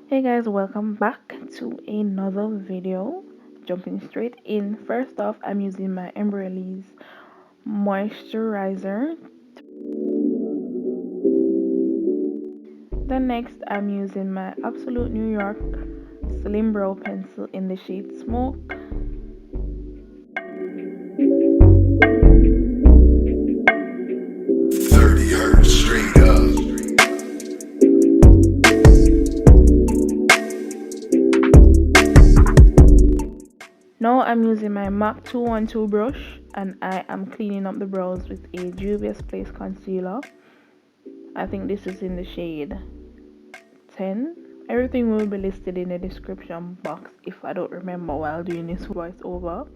Hey guys, welcome back to another video. Jumping straight in. First off, I'm using my Embryolisse moisturizer. Then next, I'm using my Absolute New York Slim Brow Pencil in the shade Smoke. Straight up. Now I'm using my MAC 212 brush and I am cleaning up the brows with a Juvia's Place concealer. I think this is in the shade 10. Everything will be listed in the description box if I don't remember while doing this voiceover.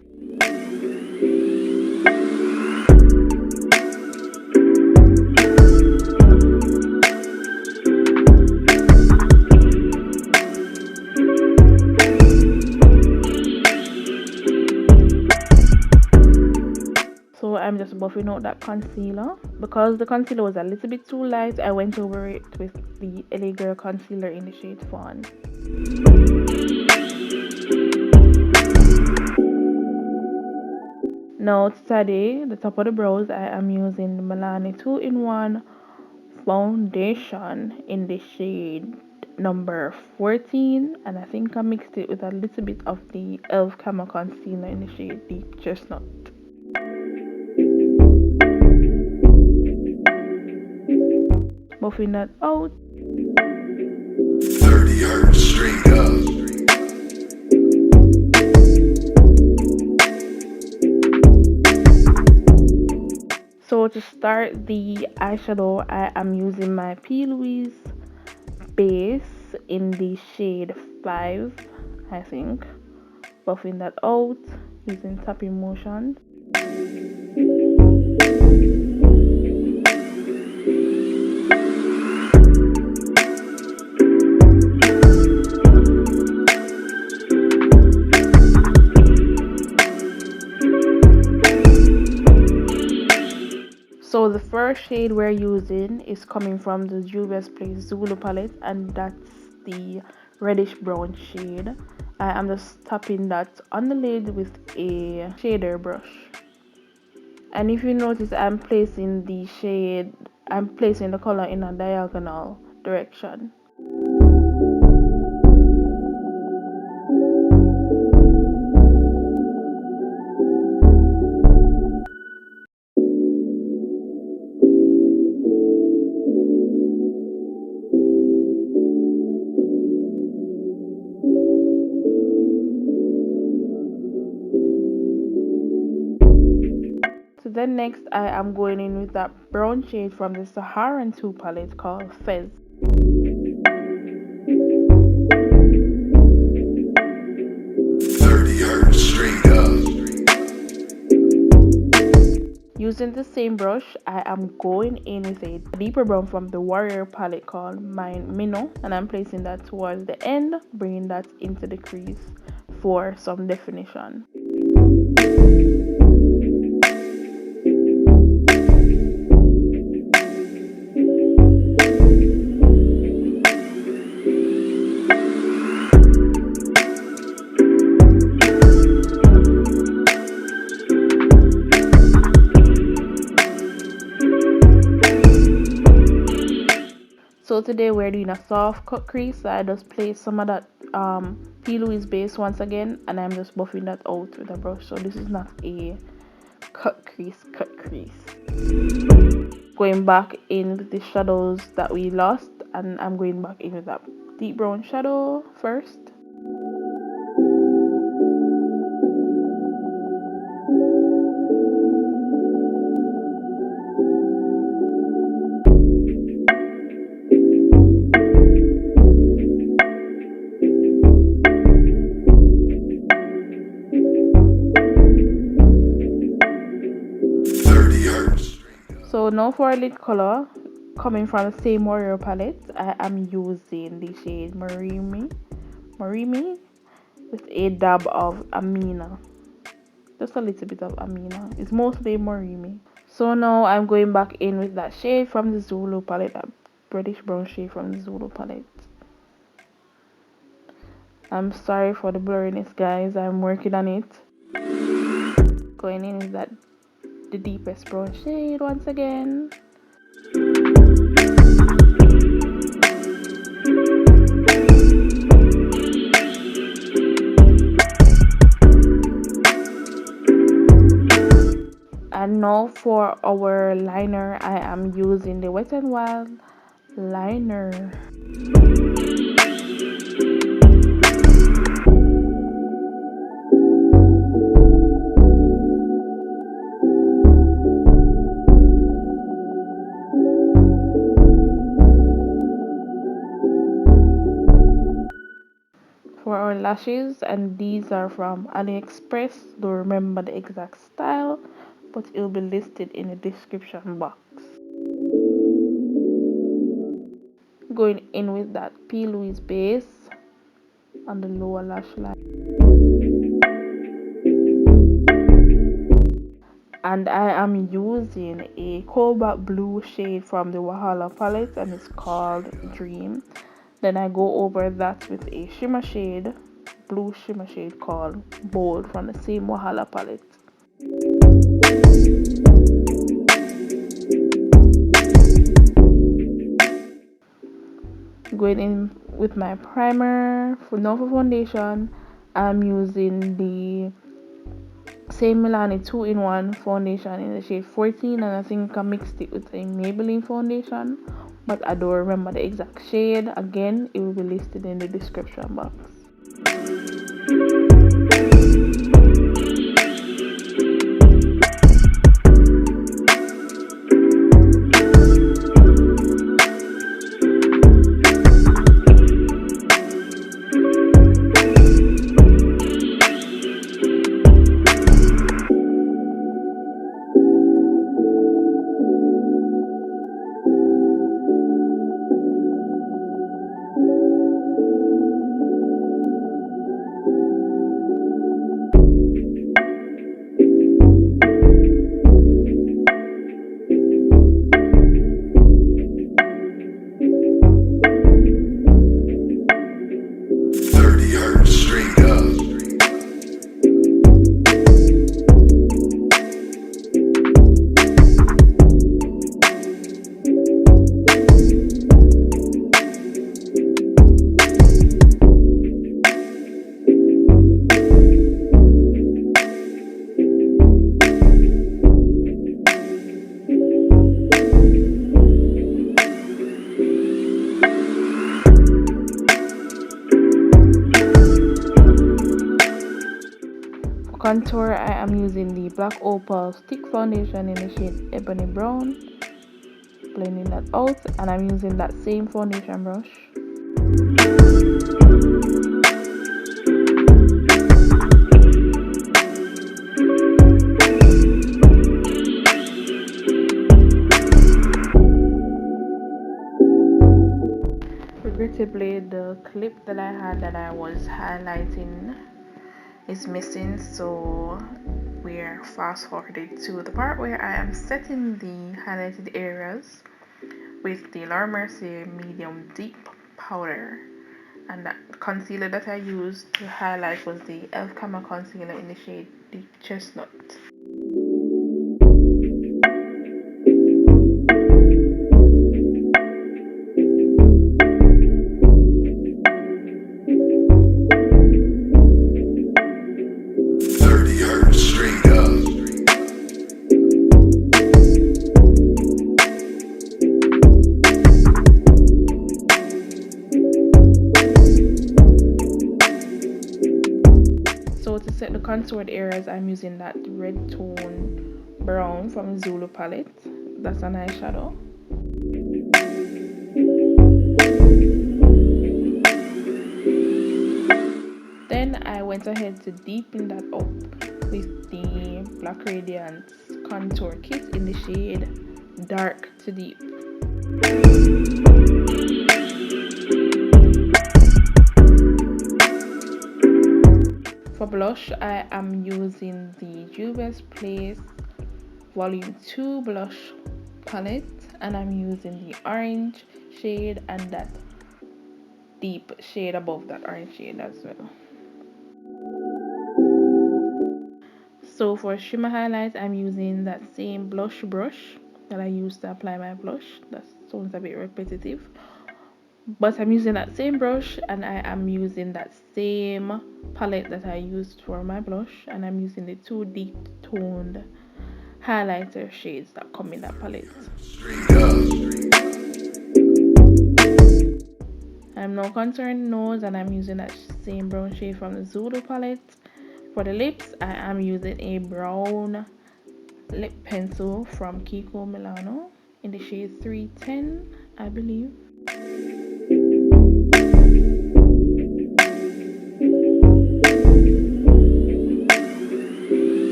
So I'm just buffing out that concealer. Because the concealer was a little bit too light, I went over it with the LA Girl concealer in the shade Fawn. Now today, the top of the brows, I am using the Milani 2-in-1 foundation in the shade number 14, and I think I mixed it with a little bit of the e.l.f. Camo concealer in the shade Deep Chestnut. Buffing that out. 30 hertz straight up. So to start the eyeshadow, I am using my P. Louise base in the shade 5, I think. Buffing that out using tapping motion. So the first shade we're using is coming from the Juvia's Place Zulu palette, and that's the reddish brown shade. I am just tapping that on the lid with a shader brush. And if you notice, I'm placing the color in a diagonal direction. So then next I am going in with that brown shade from the Saharan 2 palette called Fez. Using the same brush, I am going in with a deeper brown from the Warrior palette called Minnow, and I'm placing that towards the end, bringing that into the crease for some definition. So today we're doing a soft cut crease, so I just place some of that P. Louise base once again, and I'm just buffing that out with a brush. So this is not a cut crease. Going back in with the shadows that we lost, and I'm going back in with that deep brown shadow first. So now for a lid color, coming from the same Warrior palette, I am using the shade Marimi with a dab of Amina. Just a little bit of Amina. It's mostly Marimi. So now I'm going back in with that shade from the Zulu palette, that reddish brown shade from the Zulu palette. I'm sorry for the blurriness, guys. I'm working on it. Going in is that the deepest brown shade once again. And now for our liner, I am using the Wet n Wild liner. For our lashes, and these are from AliExpress. Don't remember the exact style, but it will be listed in the description box. Going in with that P. Louise base on the lower lash line. And I am using a cobalt blue shade from the Wahala palette, and it's called Dream. Then I go over that with a shimmer shade, blue shimmer shade called Bold from the same Wahala palette. Going in with my primer. For foundation, I'm using the same Milani 2-in-1 foundation in the shade 14, and I think I mixed it with a Maybelline foundation, but I don't remember the exact shade. Again, it will be listed in the description box. Contour, I am using the Black Opal Stick Foundation in the shade Ebony Brown. Blending that out, and I'm using that same foundation brush. Regrettably, the clip that I had that I was highlighting is missing, so we're fast forwarded to the part where I am setting the highlighted areas with the Laura Mercier medium deep powder, and that concealer that I used to highlight was the Elf Camo concealer in the shade Deep Chestnut. To set the contoured areas, I'm using that red tone brown from the Zulu palette. That's an eyeshadow. Then I went ahead to deepen that up with the Black Radiance contour kit in the shade Dark to Deep. For blush, I am using the Juvia's Place Volume 2 blush palette, and I'm using the orange shade and that deep shade above that orange shade as well. So for shimmer highlight, I'm using that same blush brush that I used to apply my blush. That sounds a bit repetitive, but I'm using that same brush, and I am using that same palette that I used for my blush, and I'm using the two deep toned highlighter shades that come in that palette. I'm now contouring the nose, and I'm using that same brown shade from the Zulu palette. For the lips, I am using a brown lip pencil from Kiko Milano in the shade 310, I believe.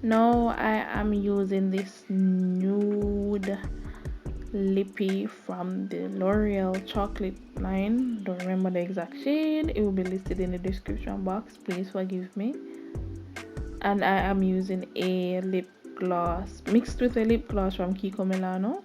Now I am using this nude lippy from the L'Oreal chocolate line. Don't remember the exact shade. It will be listed in the description box. Please forgive me. And I am using a lip gloss mixed with a lip gloss from Kiko Milano.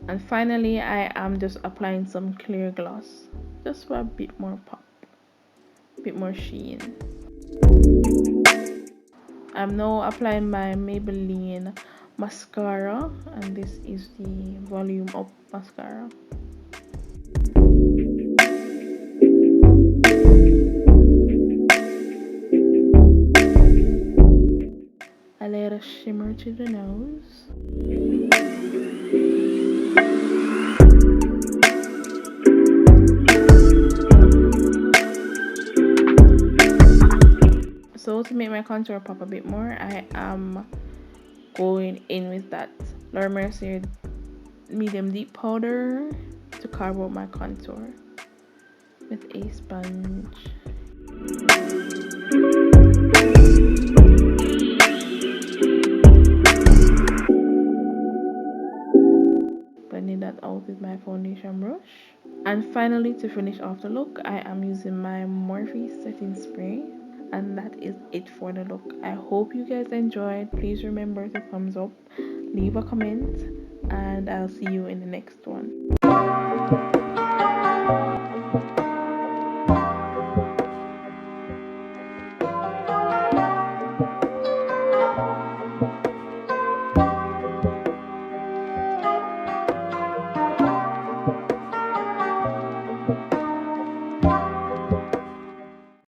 And finally, I am just applying some clear gloss just for a bit more pop, a bit more sheen. I'm now applying my Maybelline mascara, and this is the Volume Up mascara. A little shimmer to the nose. So to make my contour pop a bit more, I am going in with that Laura Mercier medium deep powder to carve out my contour with a sponge. Blending that out with my foundation brush. And finally, to finish off the look, I am using my Morphe setting spray, and that is it for the look. I hope you guys enjoyed. Please remember to thumbs up, leave a comment, and I'll see you in the next one.